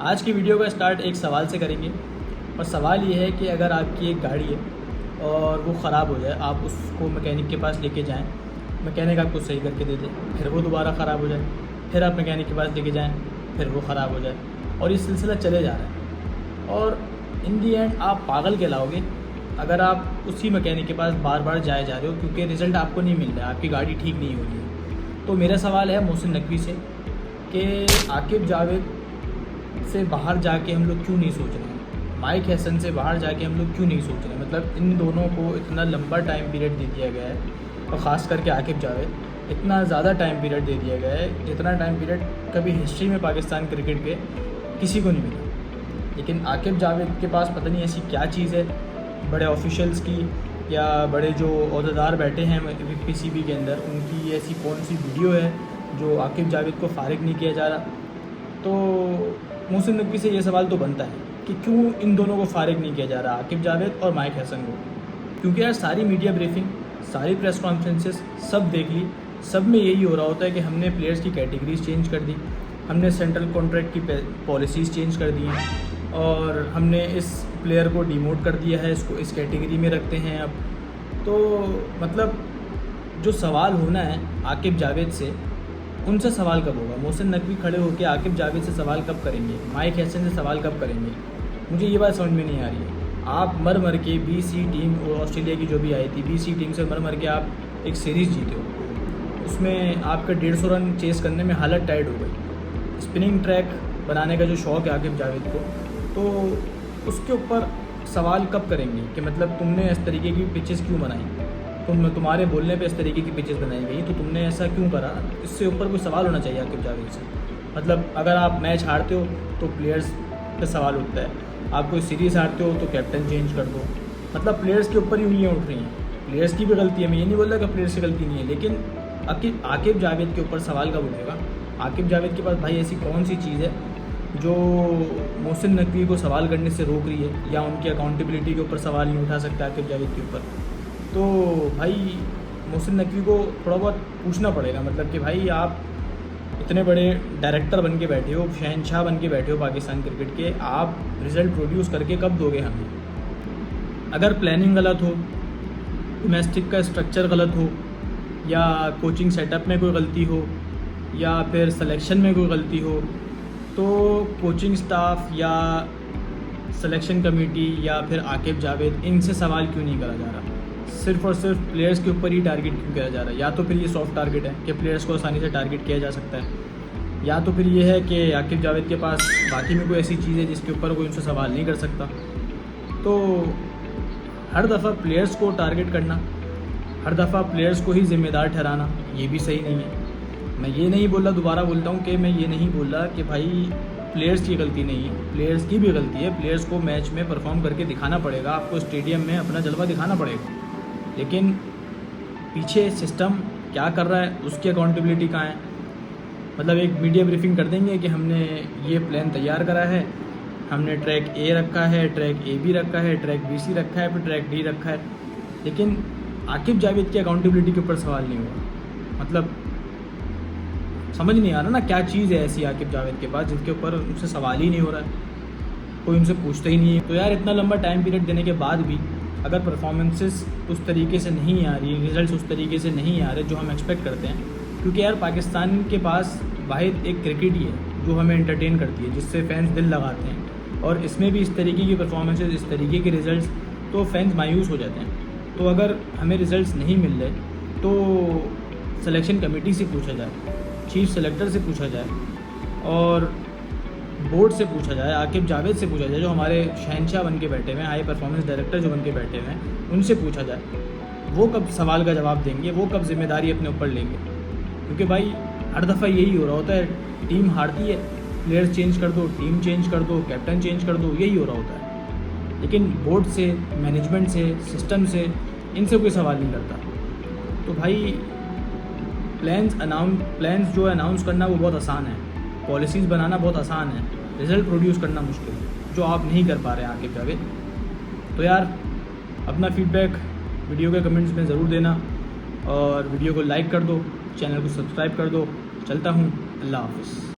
आज की वीडियो का स्टार्ट एक सवाल से करेंगे और सवाल ये है कि अगर आपकी एक गाड़ी है और वो ख़राब हो जाए, आप उसको मैकेनिक के पास लेके जाएं, मैकेनिक आपको सही करके दे दे, फिर वो दोबारा ख़राब हो जाए, फिर आप मैकेनिक के पास लेके जाएं, फिर वो ख़राब हो जाए और ये सिलसिला चले जा रहा है। और इन दी एंड आप पागल कहलाओगे अगर आप उसी मैकेनिक के पास बार बार जाए जा रहे हो, क्योंकि रिज़ल्ट आपको नहीं मिल रहा है, आपकी गाड़ी ठीक नहीं हो रही है। तो मेरा सवाल है मोहसिन नकवी से कि आकिब जावेद से बाहर जाके हम लोग क्यों नहीं सोच रहे हैं, माइक हैसन से बाहर जाके हम लोग क्यों नहीं सोच रहे हैं। मतलब इन दोनों को इतना लंबा टाइम पीरियड दे दिया गया है और ख़ास करके आकिब जावेद इतना ज़्यादा टाइम पीरियड दे दिया गया है जितना टाइम पीरियड कभी हिस्ट्री में पाकिस्तान क्रिकेट के किसी को नहीं मिला। लेकिन आकिब जावेद के पास पता नहीं ऐसी क्या चीज़ है, बड़े ऑफिशियल्स की या बड़े जो अहदेदार बैठे हैं पीसीबी के अंदर, उनकी ऐसी कौन सी वीडियो है जो आकिब जावेद को फ़ारिग नहीं किया जा रहा। तो मोहसिन नकवी से ये सवाल तो बनता है कि क्यों इन दोनों को फ़ारिग नहीं किया जा रहा, आकिब जावेद और माइक हैसन को। क्योंकि यार सारी मीडिया ब्रीफिंग, सारी प्रेस कॉन्फ्रेंसेस सब देख ली, सब में यही हो रहा होता है कि हमने प्लेयर्स की कैटेगरीज चेंज कर दी, हमने सेंट्रल कॉन्ट्रैक्ट की पॉलिसीज़ चेंज कर दी हैं और हमने इस प्लेयर को डिमोट कर दिया है, इसको इस कैटेगरी में रखते हैं अब। तो मतलब जो सवाल होना है आकिब जावेद से, उनसे सवाल कब होगा? मोहसिन नकवी खड़े होकर आकिब जावेद से सवाल कब करेंगे, माइक हैसन से सवाल कब करेंगे? मुझे ये बात समझ में नहीं आ रही है। आप मर मर के BC टीम ऑस्ट्रेलिया की जो भी आई थी, BC टीम से मर मर के आप एक सीरीज़ जीते हो, उसमें आपका 150 रन चेस करने में हालत टाइट हो गई। स्पिनिंग ट्रैक बनाने का जो शौक़ है आकिब जावेद को, तो उसके ऊपर सवाल कब करेंगे कि मतलब तुमने इस तरीके की पिचेस क्यों बनाई, तुम्हारे बोलने पे इस तरीके की पिचेस बनाई गई, तो तुमने ऐसा क्यों करा? इससे ऊपर कोई सवाल होना चाहिए आकिब जावेद से। मतलब अगर आप मैच हारते हो तो प्लेयर्स पे सवाल उठता है, आप कोई सीरीज़ हारते हो तो कैप्टन चेंज कर दो। मतलब प्लेयर्स के ऊपर ही उंगलियाँ उठ रही हैं। प्लेयर्स की भी गलती है, मैं ये नहीं बोल रहा कि प्लेयर्स की गलती नहीं है, लेकिन आकिब जावेद के ऊपर सवाल कब उठेगा? आकिब जावेद के पास भाई ऐसी कौन सी चीज़ है जो मोहसिन नकवी को सवाल करने से रोक रही है, या उनकी अकाउंटेबिलिटी के ऊपर सवाल नहीं उठा सकता आकिब जावेद के ऊपर? तो भाई मोहसिन नकवी को थोड़ा बहुत पूछना पड़ेगा, मतलब कि भाई आप इतने बड़े डायरेक्टर बन के बैठे हो, शहनशाह बन के बैठे हो पाकिस्तान क्रिकेट के, आप रिज़ल्ट प्रोड्यूस करके कब दोगे हमें? अगर प्लानिंग गलत हो, डोमेस्टिक का स्ट्रक्चर गलत हो, या कोचिंग सेटअप में कोई गलती हो, या फिर सिलेक्शन में कोई गलती हो, तो कोचिंग स्टाफ या सिलेक्शन कमेटी या फिर आकिब जावेद, इनसे सवाल क्यों नहीं करा जा रहा? सिर्फ़ और सिर्फ प्लेयर्स के ऊपर ही टारगेट क्यों किया जा रहा है? या तो फिर ये सॉफ्ट टारगेट है कि प्लेयर्स को आसानी से टारगेट किया जा सकता है, या तो फिर ये है कि आकिब जावेद के पास बाकी में कोई ऐसी चीज़ है जिसके ऊपर कोई उनसे सवाल नहीं कर सकता। तो हर दफ़ा प्लेयर्स को टारगेट करना, हर दफ़ा प्लेयर्स को ही ज़िम्मेदार ठहराना, ये भी सही नहीं है। मैं ये नहीं बोल रहा, दोबारा बोलता हूँ कि मैं ये नहीं बोल रहा कि भाई प्लेयर्स की गलती नहीं है, प्लेयर्स की भी गलती है। प्लेयर्स को मैच में परफॉर्म करके दिखाना पड़ेगा, आपको स्टेडियम में अपना जलवा दिखाना पड़ेगा, लेकिन पीछे सिस्टम क्या कर रहा है उसकी अकाउंटेबिलिटी कहाँ है? मतलब एक मीडिया ब्रीफिंग कर देंगे कि हमने ये प्लान तैयार करा है, हमने ट्रैक A रखा है, ट्रैक AB रखा है, ट्रैक BC रखा है, फिर ट्रैक D रखा है, लेकिन आकिब जावेद की अकाउंटेबिलिटी के ऊपर सवाल नहीं हुआ। मतलब समझ नहीं आ रहा ना क्या चीज़ है ऐसी आकिब जावेद के पास जिसके ऊपर उनसे सवाल ही नहीं हो रहा है, कोई उनसे पूछता ही नहीं है। तो यार इतना लंबा टाइम पीरियड देने के बाद भी अगर परफॉर्मेंसेस उस तरीके से नहीं आ रही, रिजल्ट्स उस तरीके से नहीं आ रहे जो हम एक्सपेक्ट करते हैं, क्योंकि यार पाकिस्तान के पास वाहिद एक क्रिकेट ही है जो हमें एंटरटेन करती है, जिससे फैंस दिल लगाते हैं, और इसमें भी इस तरीके की परफॉर्मेंसेस, इस तरीके के रिज़ल्ट्स, तो फैंस मायूस हो जाते हैं। तो अगर हमें रिज़ल्ट्स नहीं मिल रहे तो सिलेक्शन कमेटी से पूछा जाए, चीफ सेलेक्टर से पूछा जाए, और बोर्ड से पूछा जाए, आकिब जावेद से पूछा जाए जो हमारे शहनशाह बन के बैठे हुए हैं, हाई परफॉर्मेंस डायरेक्टर जो बन के बैठे हुए हैं, उनसे पूछा जाए। वो कब सवाल का जवाब देंगे, वो कब जिम्मेदारी अपने ऊपर लेंगे? क्योंकि भाई हर दफ़ा यही हो रहा होता है, टीम हारती है, प्लेयर्स चेंज कर दो, टीम चेंज कर दो, कैप्टन चेंज कर दो, यही हो रहा होता है। लेकिन बोर्ड से, मैनेजमेंट से, सिस्टम से, इनसे कोई सवाल नहीं करता। तो भाई प्लान्स जो अनाउंस करना वो बहुत आसान है, पॉलिसीज़ बनाना बहुत आसान है, रिज़ल्ट प्रोड्यूस करना मुश्किल है, जो आप नहीं कर पा रहे हैं आकिब जावेद। तो यार अपना फीडबैक वीडियो के कमेंट्स में ज़रूर देना, और वीडियो को लाइक कर दो, चैनल को सब्सक्राइब कर दो। चलता हूँ, अल्लाह हाफ़िज़।